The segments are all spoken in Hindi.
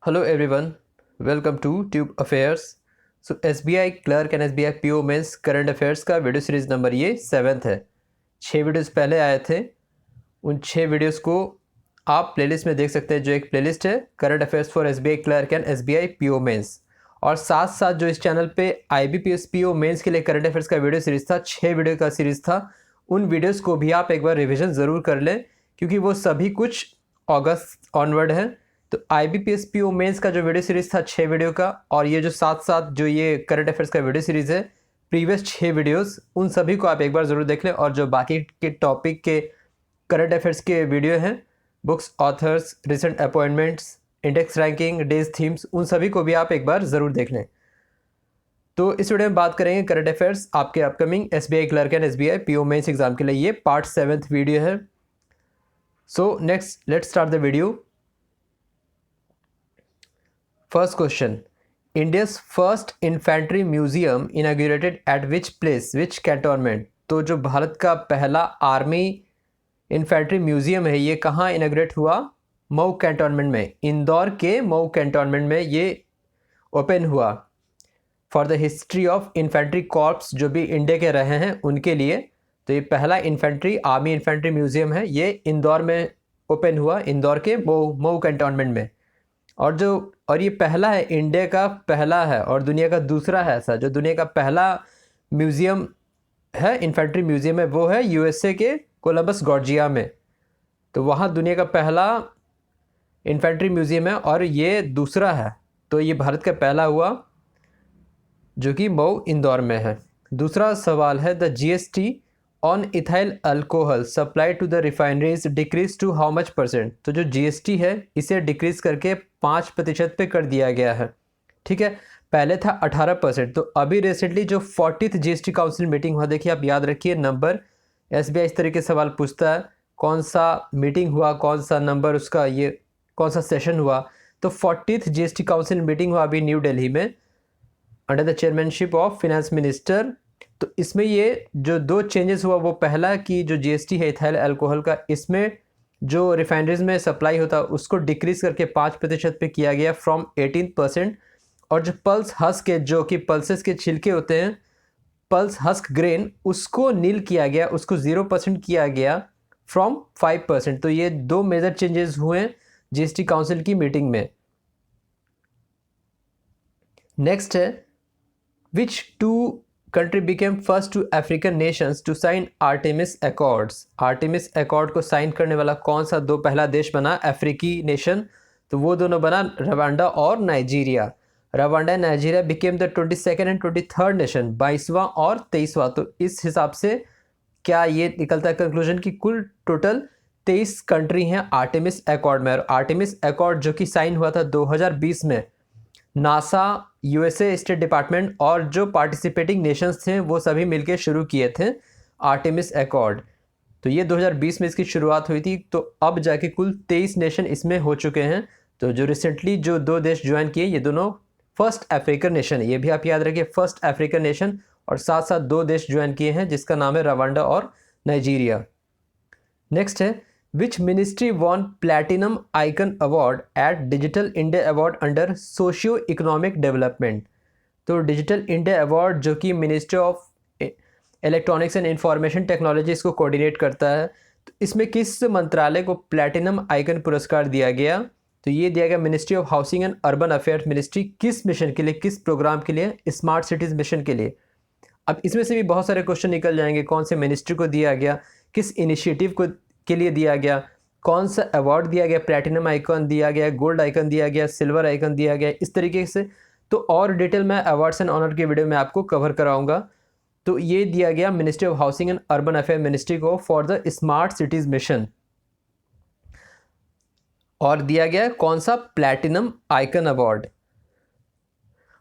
Hello everyone, welcome to Tube Affairs. So SBI clerk and SBI PO mains current affairs का वीडियो सीरीज़ नंबर ये 7th है। 6 वीडियोस पहले आए थे, उन 6 वीडियोस को आप प्लेलिस्ट में देख सकते हैं। जो एक प्लेलिस्ट है current affairs for SBI clerk and SBI PO mains, और साथ साथ जो इस चैनल पे IBPS PO मेंस के लिए करंट अफेयर्स का वीडियो सीरीज़ था, 6 वीडियो का सीरीज़ था। उन वीडियोज़ को भी आप एक बार रिविज़न ज़रूर कर लें, क्योंकि वो सभी कुछ अगस्त ऑनवर्ड है। तो IBPS PO मेंस का जो वीडियो सीरीज़ था 6 वीडियो का, और ये जो साथ साथ जो ये करंट अफेयर्स का वीडियो सीरीज़ है, प्रीवियस 6 वीडियोस, उन सभी को आप एक बार ज़रूर देख लें। और जो बाकी के टॉपिक के करंट अफेयर्स के वीडियो हैं, books, authors, recent appointments, index ranking, days themes, उन सभी को भी आप एक बार ज़रूर देख लें। तो इस वीडियो में बात करेंगे करंट अफेयर्स आपके upcoming SBI clerk and SBI PO mains exam के लिए। ये पार्ट 7th वीडियो है। So next let's start the video. First question, India's first infantry museum inaugurated at which place, which cantonment. तो जो भारत का पहला आर्मी इन्फेंट्री म्यूजियम है, ये कहाँ इनाग्रेट हुआ? मऊ कैंटोनमेंट में, इंदौर के मऊ कैंटोनमेंट में ये ओपन हुआ। For the history of infantry corps, जो भी इंडिया के रहे हैं उनके लिए। तो ये पहला इन्फेंट्री आर्मी इन्फेंट्री म्यूजियम है, ये इंदौर में ओपन हुआ, इंदौर के मऊ कैंटोनमेंट में। और ये पहला है, इंडिया का पहला है, और दुनिया का दूसरा है ऐसा। जो दुनिया का पहला म्यूज़ियम है, इन्फेंट्री म्यूज़ियम है, वो है USA के कोलंबस जॉर्जिया में। तो वहाँ दुनिया का पहला इन्फेंट्री म्यूज़ियम है, और ये दूसरा है। तो ये भारत का पहला हुआ, जो कि मऊ इंदौर में है। दूसरा सवाल है, the GST on ethyl alcohol supply to the refineries decrease to how much %। तो जो GST है, इसे डिक्रीज करके 5% पे कर दिया गया है। ठीक है, पहले था 18%। तो अभी रिसेंटली जो 40th GST काउंसिल मीटिंग हुआ, देखिए आप याद रखिए नंबर, SBI इस तरीके से सवाल पूछता है, कौन सा मीटिंग हुआ, कौन सा नंबर उसका, ये कौन सा सेशन हुआ। तो 40th GST काउंसिल मीटिंग हुआ अभी न्यू दिल्ली में, under the chairmanship of finance minister. तो इसमें ये जो 2 चेंजेस हुआ, वो पहला कि जो GST है इथाइल अल्कोहल का, इसमें जो रिफाइनरीज में सप्लाई होता है उसको डिक्रीज करके 5% पे किया गया फ्रॉम 18%। और जो पल्स हस्क है, जो कि पल्सेस के छिलके होते हैं, पल्स हस्क ग्रेन, उसको नील किया गया, उसको 0% किया गया फ्रॉम 5%। तो ये 2 मेजर चेंजेस हुए हैं GST काउंसिल की मीटिंग में। नेक्स्ट है, Which two country became first two African nations to sign Artemis Accords? Artemis Accord को साइन करने वाला कौन सा दो पहला देश बना अफ्रीकी नेशन? तो वो दोनों बना रवांडा और Nigeria. Rwanda and Nigeria became the 22nd and 23rd nation, 22वां और 23वां। तो इस हिसाब से क्या ये निकलता है कंक्लूजन कि कुल टोटल 23 कंट्री हैं आर्टेमिस अकॉर्ड में। और आर्टेमिस अकॉर्ड जो कि साइन हुआ था 2020 में, नासा, USA स्टेट डिपार्टमेंट और जो पार्टिसिपेटिंग नेशंस थे वो सभी मिलकर शुरू किए थे आर्टेमिस अकॉर्ड। तो ये 2020 में इसकी शुरुआत हुई थी। तो अब जाके कुल 23 नेशन इसमें हो चुके हैं। तो जो रिसेंटली जो 2 देश ज्वाइन किए, ये दोनों फर्स्ट अफ्रीकन नेशन है, ये भी आप याद रखिए, फर्स्ट अफ्रीकन नेशन। और साथ साथ 2 देश ज्वाइन किए हैं जिसका नाम है रवांडा और नाइजीरिया। नेक्स्ट है, which ministry won platinum icon award at digital India award under socio economic development. तो डिजिटल इंडिया अवार्ड जो कि ministry of electronics and information technology इसको कोऑर्डिनेट करता है, तो इसमें किस मंत्रालय को प्लैटिनम आइकन पुरस्कार दिया गया? तो ये दिया गया ministry of housing and urban affairs ministry. किस मिशन के लिए, किस प्रोग्राम के लिए? स्मार्ट सिटीज़ मिशन के लिए। अब इसमें से भी बहुत सारे क्वेश्चन निकल जाएंगे, कौन से मिनिस्ट्री को दिया गया, किस इनिशिएटिव को के लिए दिया गया, कौन सा अवार्ड दिया गया, प्लैटिनम आइकन दिया गया, गोल्ड आइकन दिया गया, सिल्वर आइकन दिया गया, इस तरीके से। तो और डिटेल मैं अवार्ड्स एंड ऑनर के वीडियो में आपको कवर कराऊंगा। तो ये दिया गया ministry of housing and urban affair ministry को for the smart cities mission. और दिया गया कौन सा? Platinum icon award.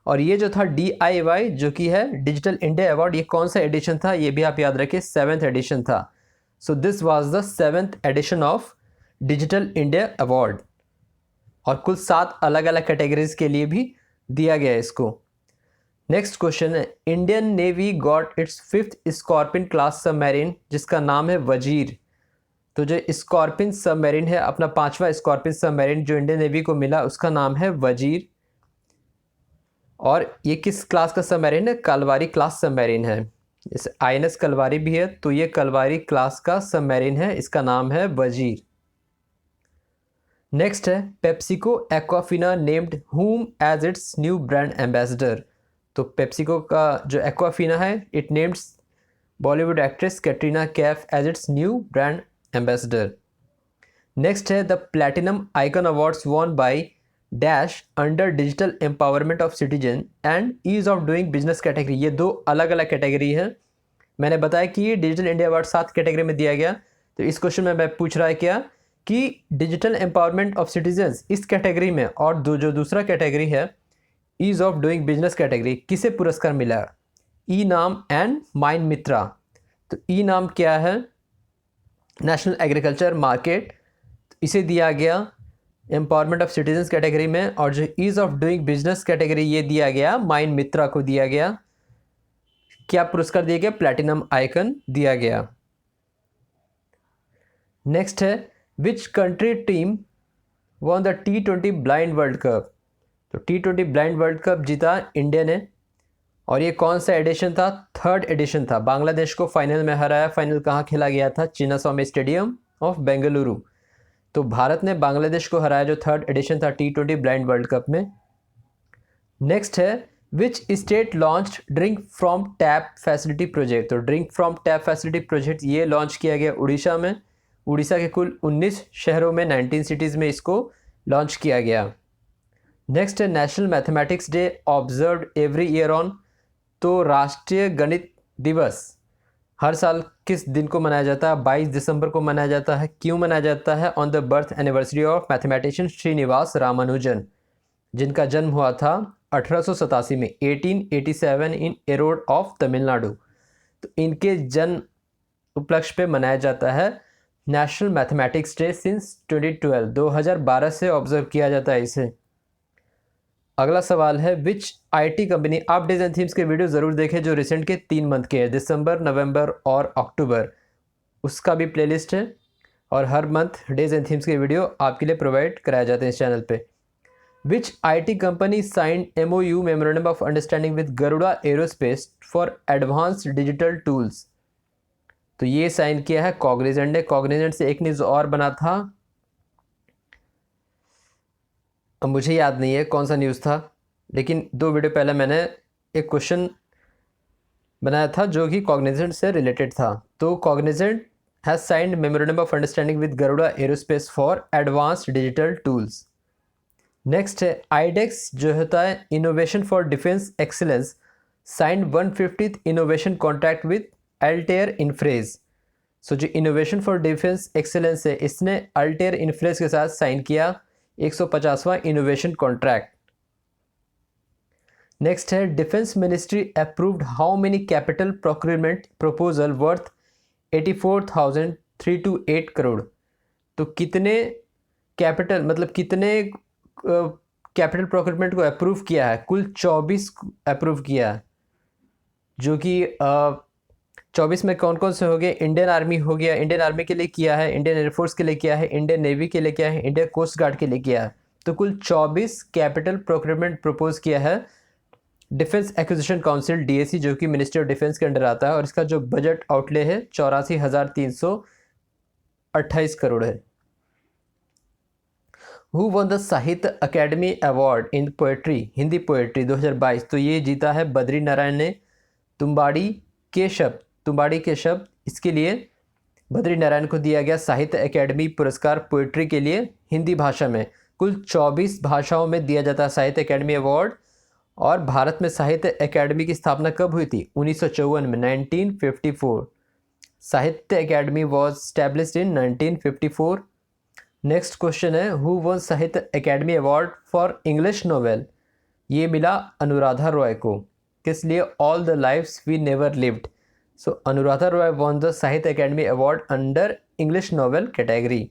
और ये जो था DIY जो कि है डिजिटल इंडिया अवार्ड, ये कौन सा एडिशन था? ये भी आप याद रखिए, 7th एडिशन था। So this was the 7th edition of digital India award. और कुल 7 अलग अलग कैटेगरीज के लिए भी दिया गया है इसको। नेक्स्ट क्वेश्चन है, Indian navy got its 5th scorpion class submarine जिसका नाम है वजीर। तो जो स्कॉर्पिन सबमरीन है, अपना 5वां स्कॉर्पिन सबमरीन जो इंडियन नेवी को मिला, उसका नाम है वजीर। और ये किस क्लास का सबमरीन है? कलवारी क्लास सबमरीन है। जैसे INS कलवारी भी है, तो ये कलवारी क्लास का सबमरीन है, इसका नाम है वजीर। नेक्स्ट है PepsiCo Aquafina named whom as its new brand ambassador. तो पेप्सिको का जो एक्वाफिना है, it names Bollywood actress Katrina Kaif as its new brand ambassador. Next है the platinum icon awards won by dash under digital empowerment of citizen and ease of doing business category. ये दो अलग अलग कैटेगरी है। मैंने बताया कि ये डिजिटल इंडिया अवार्ड 7 कैटेगरी में दिया गया। तो इस क्वेश्चन में मैं पूछ रहा है क्या कि डिजिटल एम्पावरमेंट ऑफ सिटीजन्स इस कैटेगरी में और जो दूसरा कैटेगरी है ease of doing business category, किसे पुरस्कार मिला? ई नाम एंड माइन मित्रा। तो ई नाम क्या है? नेशनल एग्रीकल्चर मार्केट, इसे दिया गया एम्पावरमेंट ऑफ सिटीजन्स कैटेगरी में। और जो ease of doing business category, ये दिया गया माइन मित्रा को दिया गया। क्या पुरस्कार दिया गया? प्लैटिनम आइकन दिया गया। नेक्स्ट है which country team won the T20 blind world cup. तो T20 ब्लाइंड वर्ल्ड कप जीता इंडिया ने। और ये कौन सा एडिशन था? 3rd एडिशन था। बांग्लादेश को फाइनल में हराया। फाइनल कहाँ खेला गया था? Chinnaswamy stadium of Bengaluru. तो भारत ने बांग्लादेश को हराया, जो 3rd एडिशन था T20 ब्लाइंड वर्ल्ड कप में। नेक्स्ट है which state launch drink from tap facility project. तो drink from tap facility project ये लॉन्च किया गया उड़ीसा में। उड़ीसा के कुल 19 शहरों में 19 सिटीज़ में इसको लॉन्च किया गया। नेक्स्ट है national mathematics day observed every year on. तो राष्ट्रीय गणित दिवस हर साल किस दिन को मनाया जाता है? 22 दिसंबर को मनाया जाता है। क्यों मनाया जाता है? On the birth anniversary of mathematician Srinivasa Ramanujan, जिनका जन्म हुआ था 1887 में, 1887 इन एरोड ऑफ तमिलनाडु। तो इनके जन्म उपलक्ष्य पे मनाया जाता है नेशनल मैथमेटिक्स डे सिंस 2012 से ऑब्जर्व किया जाता है इसे। अगला सवाल है विच IT कंपनी, आप डेज एंड थीम्स के वीडियो ज़रूर देखें जो रिसेंट के 3 मंथ के हैं, दिसंबर, नवंबर और अक्टूबर, उसका भी प्लेलिस्ट है। और हर मंथ डेज एंड थीम्स के वीडियो आपके लिए प्रोवाइड कराए जाते हैं इस चैनल पे। विच IT company signed MOU memorandum of understanding with Garuda aerospace for advanced digital tools. तो ये साइन किया है कॉग्निजेंट ने। कॉग्निजेंट से एक न्यूज़ और बना था, अब मुझे याद नहीं है कौन सा न्यूज़ था, लेकिन 2 वीडियो पहले मैंने एक क्वेश्चन बनाया था जो कि कॉग्निजेंट से रिलेटेड था। तो Cognizant has signed memorandum of understanding with Garuda aerospace for advanced digital tools. Next है आईडेक्स जो होता है innovation for defence excellence, signed 150th innovation contract with Altair इन्फ्रेज। सो जो इनोवेशन फॉर डिफेंस एक्सीलेंस है, इसने अल्टेयर इन्फ्रेज के साथ साइन किया 150वां इनोवेशन कॉन्ट्रैक्ट। नेक्स्ट है defence ministry approved how many capital procurement proposal worth 84,328 crore. तो कितने कैपिटल, मतलब कितने कैपिटल प्रोक्योरमेंट को अप्रूव किया है? कुल 24 अप्रूव किया है, जो कि 24 में कौन कौन से हो गए? इंडियन आर्मी हो गया, इंडियन आर्मी के लिए किया है, इंडियन एयरफोर्स के लिए किया है, इंडियन नेवी के लिए किया है, इंडियन कोस्ट गार्ड के लिए किया है। तो कुल 24 कैपिटल प्रोक्योरमेंट प्रपोज किया है डिफेंस एक्विजिशन काउंसिल DAC, जो कि मिनिस्ट्री ऑफ डिफेंस के अंडर आता है। और इसका जो बजट आउटले है 84,328 करोड़ है। Who one the Sahitya Akademi award in poetry, Hindi poetry 2022। तो ये जीता है बद्री नारायण ने। तुम्बाड़ी के शब्द इसके लिए बद्री नारायण को दिया गया साहित्य अकेडमी पुरस्कार पोएट्री के लिए हिंदी भाषा में। कुल 24 भाषाओं में दिया जाता है साहित्य अकेडमी अवार्ड। और भारत में साहित्य अकेडमी की स्थापना कब हुई थी? 1954 में, 1954। साहित्य Akademi was established in 1954। Next question है who won Sahitya Akademi award for English novel. ये मिला अनुराधा रॉय को। किस लिए? All the lives we never lived. So Anuradha Roy won the Sahitya Akademi award under English novel category.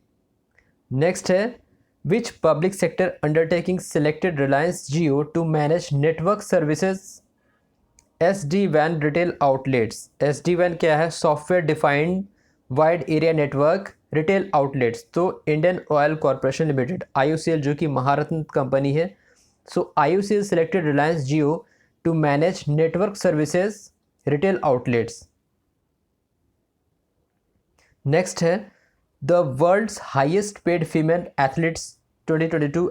Next है which public sector undertaking selected Reliance Jio to manage network services SD-WAN retail outlets. SD-WAN क्या है? Software defined wide area network retail outlets, तो Indian oil corporation limited IOCL जो कि महारत्न कंपनी है, सो IOCL selected Reliance Jio to manage network services retail outlets. Next है the world's highest paid female athletes 2022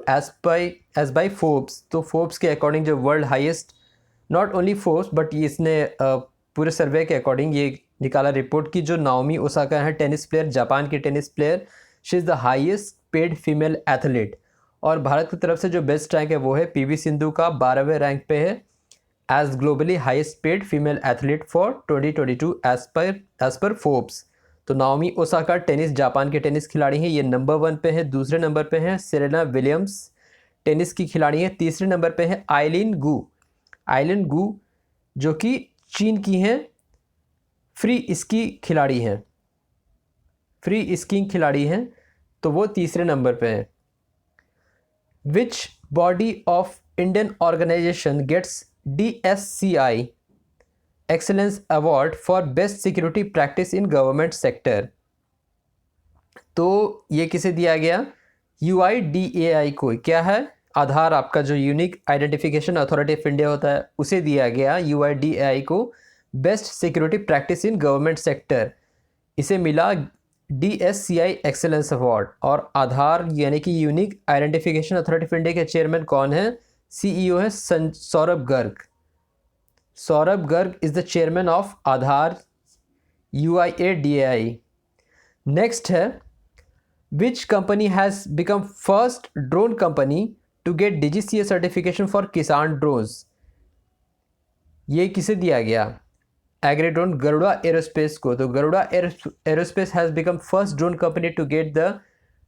as by Forbes, तो फोर्ब्स के अकॉर्डिंग जो world highest, not only Forbes but इसने पूरे सर्वे के अकॉर्डिंग ये निकाला रिपोर्ट की, जो नाओमी ओसाका है टेनिस प्लेयर, जापान की tennis player, she is the highest paid female athlete. और भारत की तरफ से जो बेस्ट रैंक है वो है PV सिंधु का 12वें रैंक पे है as globally highest paid female athlete for 2022 as पर फोर्ब्स। तो नाओमी ओसाका टेनिस, जापान के टेनिस खिलाड़ी हैं, ये नंबर 1 पे है। दूसरे नंबर पे है सेरेना विलियम्स, टेनिस की खिलाड़ी है। तीसरे नंबर पे है आइलिन गू जो कि चीन की हैं, फ्री स्कीइंग खिलाड़ी हैं, तो वो तीसरे नंबर पे है। Which body of Indian organisation gets DSCI excellence award for best security practice in government sector, तो ये किसे दिया गया? UIDAI को। क्या है? आधार, आपका जो unique identification authority of India होता है, उसे दिया गया UIDAI को best security practice in government sector. इसे मिला DSCI एक्सेलेंस अवार्ड। और आधार यानी कि unique identification authority of India के चेयरमैन कौन है? CEO है Saurabh Garg is the chairman of Aadhaar UIDAI। Next है which company has become first drone company to get DGCA certification for Kisan drones, ये किसे दिया गया? एग्री ड्रोन गरुड़ा एरोस्पेस को। तो Garuda aerospace has become first drone company to get the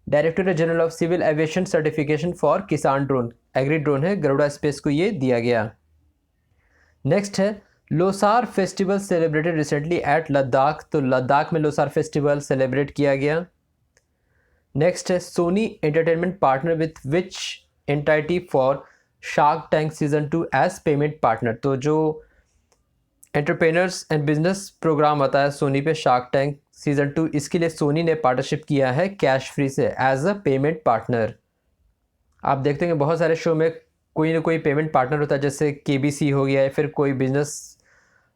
directorate general of civil aviation certification for Kisan drone. Agri drone है, गरुड़ा स्पेस को ये दिया गया। नेक्स्ट है Losar festival celebrated recently at Ladakh, तो लद्दाख में लोसार फेस्टिवल सेलिब्रेट किया गया। नेक्स्ट है Sony entertainment partner with which entity for shark tank season 2 as payment partner, तो जो एंटरप्रेन्योर्स एंड बिजनेस प्रोग्राम आता है सोनी पे शार्क टैंक सीजन 2, इसके लिए सोनी ने पार्टनरशिप किया है कैश फ्री से एज अ पेमेंट पार्टनर। आप देखते हैं बहुत सारे शो में कोई ना कोई पेमेंट पार्टनर होता है, जैसे KBC हो गया या फिर कोई बिजनेस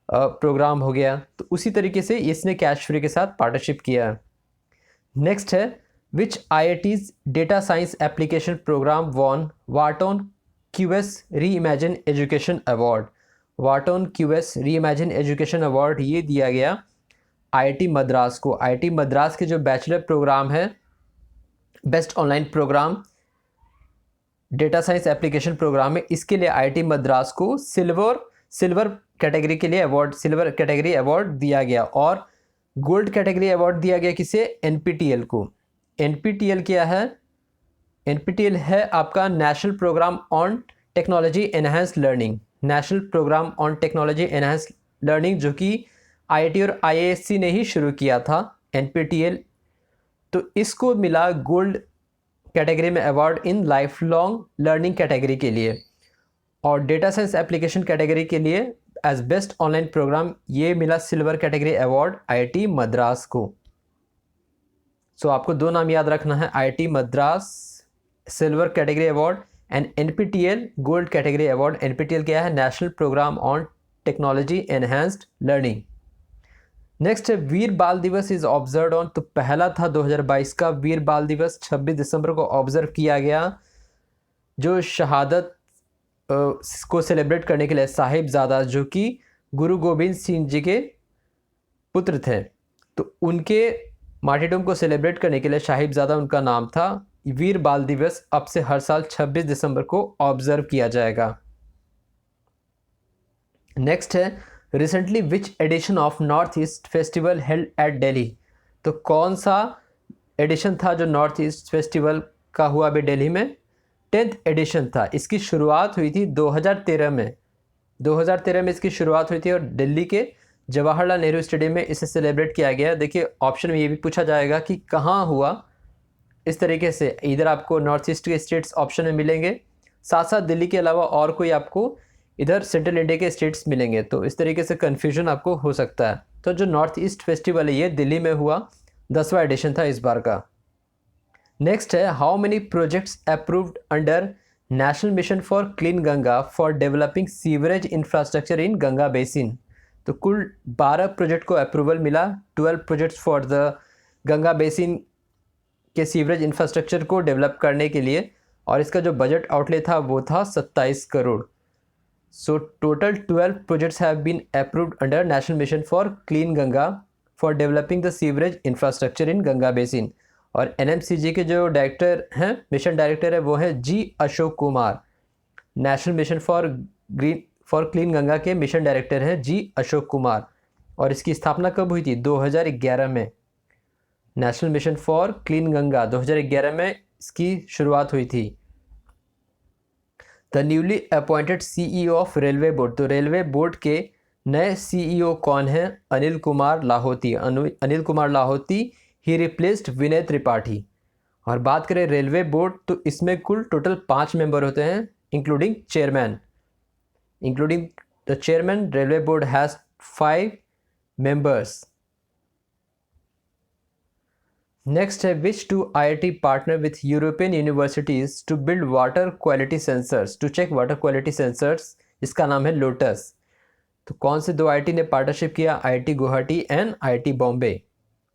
प्रोग्राम हो गया, तो उसी तरीके से इसने कैश फ्री के साथ पार्टनरशिप किया। नेक्स्ट है which IIT's data science application programme won Wharton QS reimagine education award. Wharton QS reimagine education award ये दिया गया IIT मद्रास को। IIT मद्रास के जो बैचलर प्रोग्राम है best online program data science application programme है, इसके लिए IIT मद्रास को सिल्वर कैटेगरी के लिए अवार्ड, सिल्वर कैटेगरी अवार्ड दिया गया। और गोल्ड कैटेगरी अवार्ड दिया गया किसे? NPTEL को। NPTEL क्या है? NPTEL है आपका national programme on technology enhanced learning, national programme on technology enhanced learning, जो कि IIT और IISc ने ही शुरू किया था NPTEL। तो इसको मिला गोल्ड कैटेगरी में award in life long learning category के लिए। और डेटा साइंस एप्लीकेशन कैटेगरी के लिए एज बेस्ट ऑनलाइन प्रोग्राम ये मिला silver category award IIT Madras को। सो आपको दो नाम याद रखना है, IIT Madras silver category award and NPTEL gold category award. NPTEL क्या है? National programme on technology enhanced learning. Next है वीर बाल दिवस इज ऑब्जर्व ऑन, तो पहला था 2022 का वीर बाल दिवस 26 दिसंबर को ऑब्जर्व किया गया, जो शहादत को सेलिब्रेट करने के लिए साहिबजादा जो कि गुरु गोविंद सिंह जी के पुत्र थे, तो उनके मार्टिरडम को सेलिब्रेट करने के लिए साहिबजादा उनका नाम था। वीर बाल दिवस अब से हर साल 26 दिसंबर को ऑब्जर्व किया जाएगा। नेक्स्ट है recently which edition of north east festival held at Delhi, तो कौन सा एडिशन था जो नॉर्थ ईस्ट फेस्टिवल का हुआ अभी दिल्ली में? 10th एडिशन था। इसकी शुरुआत हुई थी 2013 में, 2013 में इसकी शुरुआत हुई थी और दिल्ली के जवाहरलाल नेहरू स्टेडियम में इसे सेलिब्रेट किया गया। देखिए ऑप्शन में ये भी पूछा जाएगा कि कहाँ हुआ, इस तरीके से इधर आपको नॉर्थ ईस्ट के स्टेट्स ऑप्शन में मिलेंगे, साथ साथ दिल्ली के अलावा और कोई आपको इधर सेंट्रल इंडिया के स्टेट्स मिलेंगे, तो इस तरीके से कन्फ्यूजन आपको हो सकता है। तो जो नॉर्थ ईस्ट फेस्टिवल है ये दिल्ली में हुआ 10वां एडिशन था इस बार का। नेक्स्ट है, how many projects approved under national mission for clean Ganga for developing sewerage infrastructure in Ganga basin. तो कुल 12 प्रोजेक्ट को अप्रूवल मिला, 12 projects for the Ganga basin के सीवरेज इंफ्रास्ट्रक्चर को डेवलप करने के लिए, और इसका जो बजट आउटले था वो था 27 crore. So total 12 projects have been approved under national mission for clean Ganga for developing the sewerage infrastructure in Ganga basin. और एनएमसीजी के जो डायरेक्टर हैं, मिशन डायरेक्टर है, वो है G Ashok Kumar. National mission for clean Ganga के मिशन डायरेक्टर हैं जी अशोक कुमार। और इसकी स्थापना कब हुई थी? 2011 में। National mission for clean Ganga 2011 में इसकी शुरुआत हुई थी। The newly appointed CEO of railway board. तो रेलवे बोर्ड के नए सीईओ कौन हैं? अनिल कुमार लाहोती। अनिल कुमार लाहोती ही रिप्लेस्ड विनय त्रिपाठी। और बात करें रेलवे बोर्ड, तो इसमें कुल टोटल 5 मेंबर होते हैं, including chairman. Including the chairman, railway board has 5 members. Next है, which two IIT partner with European universities to build water quality sensors to check water quality sensors. इसका नाम है लोटस। तो कौन से 2 IIT ने पार्टनरशिप किया? IIT Guwahati and IIT Bombay.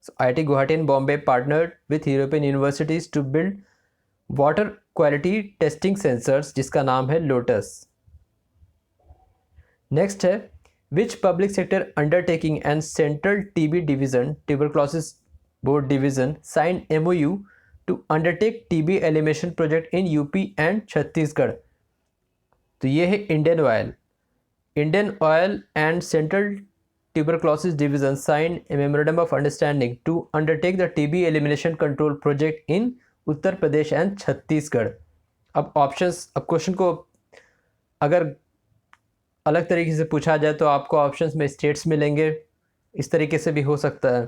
So IIT Guwahati and Bombay partnered with European universities to build water quality testing sensors, जिसका नाम है लोटस। नेक्स्ट है, which public sector undertaking and central TB division, tuberculosis board division, signed MOU to undertake TB elimination project in UP and Chhattisgarh. तो ये है Indian oil. Indian oil and central tuberculosis division signed a memorandum of understanding to undertake the TB elimination control project in Uttar Pradesh and Chhattisgarh. अब क्वेश्चन को अगर अलग तरीके से पूछा जाए तो आपको ऑप्शंस में स्टेट्स मिलेंगे, इस तरीके से भी हो सकता है।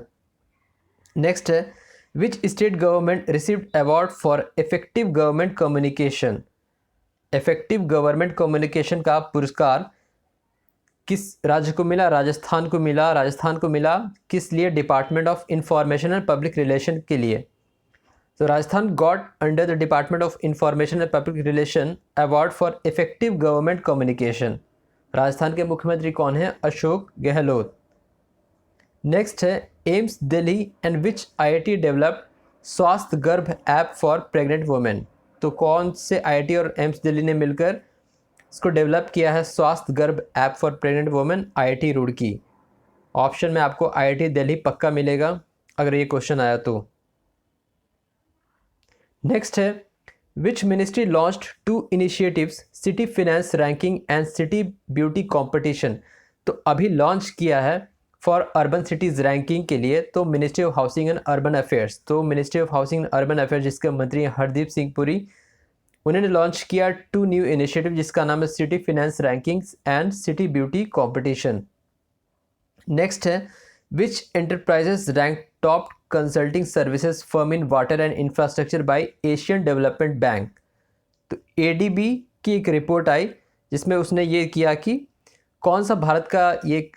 नेक्स्ट है, which state government received award for effective government communication. Effective government communication का पुरस्कार किस राज्य को मिला? राजस्थान को मिला। राजस्थान को मिला किस लिए? Department of information and public relation के लिए। तो Rajasthan got under the department of information and public relation award for effective government communication. Rajasthan के मुख्यमंत्री कौन है? अशोक गहलोत। नेक्स्ट है, AIIMS Delhi and which IIT developed स्वास्थ्य गर्भ ऐप फॉर प्रेग्नेंट वुमेन। तो कौन से IIT और एम्स दिल्ली ने मिलकर इसको डेवलप किया है स्वास्थ्य गर्भ app for pregnant women? IIT Roorkee. Option में आपको IIT दिल्ली पक्का मिलेगा अगर ये क्वेश्चन आया तो। नेक्स्ट है, which ministry launched 2 initiatives, city finance ranking and city beauty competition. तो अभी लॉन्च किया है फॉर अर्बन सिटीज़ रैंकिंग के लिए, तो ministry of housing and urban affairs. तो ministry of housing and urban affairs जिसके मंत्री हैं हरदीप सिंह पुरी, उन्होंने लॉन्च किया 2 न्यू इनिशिएटिव जिसका नाम है city finance rankings and city beauty competition. Next है, which enterprises rank top consulting services firm in water and infrastructure by Asian development bank. तो ADB की एक रिपोर्ट आई जिसमें उसने ये किया कि कौन सा भारत का ये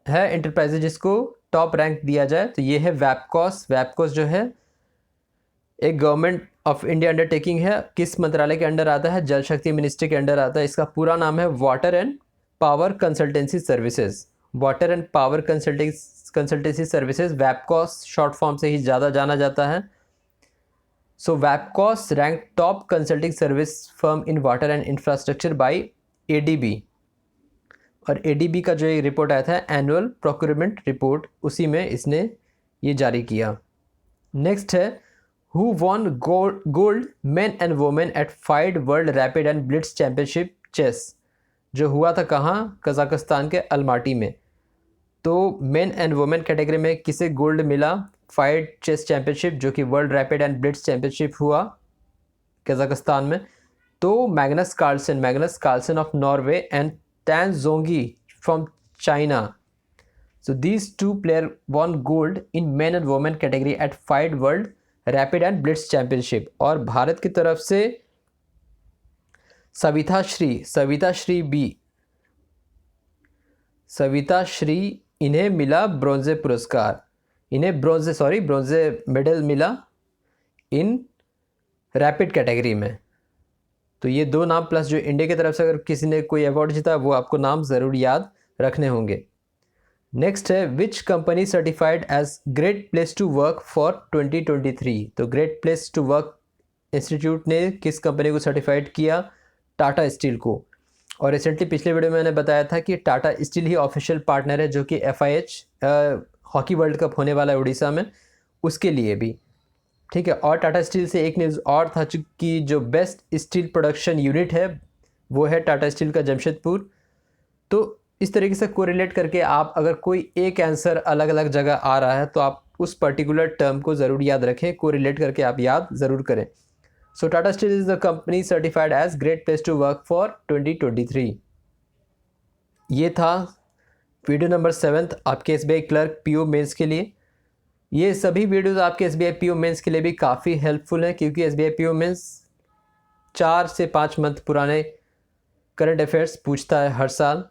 है एंटरप्राइजेज जिसको टॉप रैंक दिया जाए। तो ये है वैपकॉस। वैपकॉस जो है एक गवर्नमेंट ऑफ इंडिया अंडरटेकिंग है। किस मंत्रालय के अंडर आता है? जल शक्ति मिनिस्ट्री के अंडर आता है। इसका पूरा नाम है water and power consultancy services. Water and power consultancy services, वैपकॉस शॉर्ट फॉर्म से ही ज़्यादा जाना जाता है। सो वैपकॉस rank top consulting service firm in water and infrastructure by ADB। और ADB का जो एक रिपोर्ट आया था एनुअल प्रोक्योरमेंट रिपोर्ट, उसी में इसने ये जारी किया। नेक्स्ट है, who won gold men and women at FIDE world rapid and blitz championship chess, जो हुआ था कहाँ? कजाकिस्तान के अल्माटी में। तो मेन एंड वुमेन कैटेगरी में किसे गोल्ड मिला? FIDE चेस चैंपियनशिप, जो कि world rapid and blitz championship हुआ कजाकिस्तान में। तो Magnus Carlsen of Norway and Tan Zhongyi from China. So these 2 players won gold in men and women category at FIDE world rapid and blitz championship. और भारत की तरफ से सविता श्री इन्हें मिला ब्रोंजे पुरस्कार। इन्हें ब्रोंजे मेडल मिला इन रैपिड कैटेगरी में। तो ये 2 नाम प्लस जो इंडिया की तरफ से अगर किसी ने कोई अवार्ड जीता वो आपको नाम ज़रूर याद रखने होंगे। नेक्स्ट है which company certified as great place to work for 2023। तो great place to work institute ने किस कंपनी को सर्टिफाइड किया? टाटा स्टील को। और रिसेंटली पिछले वीडियो में मैंने बताया था कि टाटा स्टील ही ऑफिशियल पार्टनर है जो कि FIH हॉकी वर्ल्ड कप होने वाला है उड़ीसा में, उसके लिए भी। ठीक है, और टाटा स्टील से एक न्यूज़ और था कि जो बेस्ट स्टील प्रोडक्शन यूनिट है वो है टाटा स्टील का जमशेदपुर। तो इस तरीके से कोरिलेट करके आप अगर कोई एक आंसर अलग अलग जगह आ रहा है तो आप उस पर्टिकुलर टर्म को ज़रूर याद रखें, कोरिलेट करके आप याद ज़रूर करें। So Tata steel is the company certified as great place to work for 2023। ये था वीडियो नंबर 7 आपके SBI क्लर्क PO मेंस के लिए। ये सभी वीडियोस आपके SBI PO मेंस के लिए भी काफ़ी हेल्पफुल हैं क्योंकि SBI PO मेंस 4 से 5 मंथ पुराने करंट अफेयर्स पूछता है हर साल।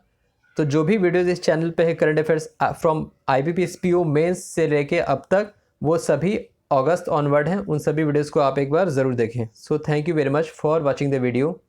तो जो भी वीडियोस इस चैनल पे है current affairs from IBPS PO mains से लेके अब तक, वो सभी अगस्त ऑनवर्ड हैं। उन सभी वीडियोस को आप एक बार ज़रूर देखें। So thank you very much for watching the video.